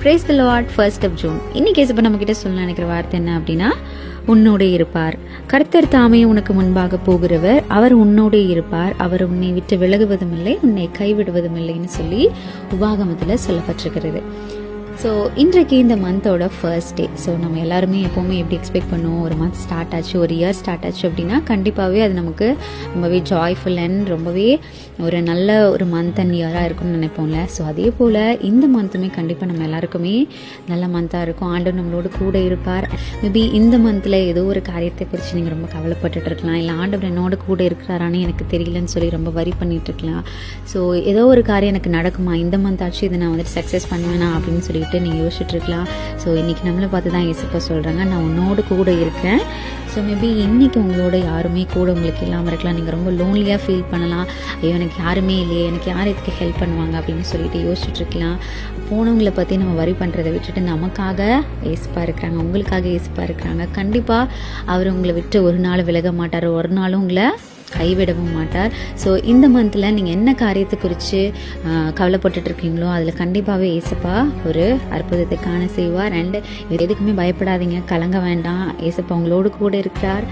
Praise the Lord, 1st of June. இன்னைக்கு ஏசப்பா நம்ம கிட்ட சொல்ல நினைக்கிற வார்த்தை என்ன அப்படின்னா, உன்னோட இருப்பார். கர்த்தர் தாமே உனக்கு முன்பாக போகிறவர், அவர் உன்னோட இருப்பார், அவர் உன்னை விட்டு விலகுவதும் இல்லை, உன்னை கைவிடுவதும் இல்லைன்னு சொல்லி உபாகமத்தில் சொல்லப்பட்டிருக்கிறது. ஸோ இன்றைக்கு இந்த மந்தோட ஃபர்ஸ்ட் டே. ஸோ நம்ம எல்லாருமே எப்போவுமே எப்படி எக்ஸ்பெக்ட் பண்ணுவோம், ஒரு மந்த் ஸ்டார்ட் ஆச்சு, ஒரு இயர் ஸ்டார்ட் ஆச்சு அப்படின்னா கண்டிப்பாகவே அது நமக்கு ரொம்பவே ஜாய்ஃபுல் அண்ட் ரொம்பவே ஒரு நல்ல ஒரு மந்த் அண்ட் இயராக இருக்கும்னு நினைப்போம்ல. ஸோ அதே போல் இந்த மந்த்துமே கண்டிப்பாக நம்ம எல்லாருக்குமே நல்ல மந்தாக இருக்கும். ஆண்டவர் நம்மளோட கூட இருப்பார். மேபி இந்த மந்தில் ஏதோ ஒரு காரியத்தை குறித்து நீங்கள் ரொம்ப கவலைப்பட்டுட்டு இருக்கலாம், இல்லை ஆண்டவர் என்னோட கூட இருக்கிறாரான்னு எனக்கு தெரியலன்னு சொல்லி ரொம்ப வரி பண்ணிட்டு இருக்கலாம். ஸோ ஏதோ ஒரு காரியம் எனக்கு நடக்குமா, இந்த மந்த் ஆச்சு இதை நான் வந்துட்டு சக்ஸஸ் பண்ணுவேனா அப்படின்னு சொல்லிட்டு நீங்கள் யோசிச்சுட்டு இருக்கலாம். ஸோ இன்றைக்கி நம்மளை பார்த்து தான் ஏசப்பா சொல்கிறாங்க, நான் உன்னோட கூட இருக்கேன். ஸோ மேபி இன்றைக்கி உங்களோட யாருமே கூட உங்களுக்கு இல்லாமல் இருக்கலாம். நீங்கள் ரொம்ப லோன்லியாக ஃபீல் பண்ணலாம், ஐயோ எனக்கு யாருமே இல்லையே, எனக்கு யார் இதுக்கு ஹெல்ப் பண்ணுவாங்க அப்படின்னு சொல்லிட்டு யோசிச்சுட்டு இருக்கலாம். போனவங்களை பற்றி நம்ம வரி பண்ணுறதை விட்டுட்டு நமக்காக ஏசப்பா இருக்கிறாங்க, உங்களுக்காக ஏசப்பா இருக்கிறாங்க. கண்டிப்பாக அவர் உங்களை விட்டு ஒரு நாள் விலக மாட்டார், ஒரு நாளும் உங்களை கைவிடவும் மாட்டார். ஸோ இந்த மந்தில் நீங்கள் என்ன காரியத்தை குறித்து கவலைப்பட்டுட்டு இருக்கீங்களோ அதில் கண்டிப்பாகவே ஏசப்பா ஒரு அற்புதத்தை காண செய்வார். அண்டு எதுக்குமே பயப்படாதீங்க, கலங்க வேண்டாம். ஏசப்பா உங்களோடு கூட இருக்கிறார்,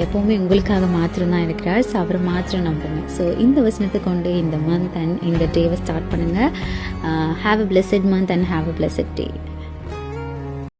எப்போவுமே உங்களுக்காக மாத்திரம்தான் இருக்கிறார். ஸோ அவரை மாத்திரம் நம்புங்க. ஸோ இந்த வசனத்தை கொண்டு இந்த மந்த் அண்ட் இந்த டேவை ஸ்டார்ட் பண்ணுங்கள். Have a blessed month and have a blessed day.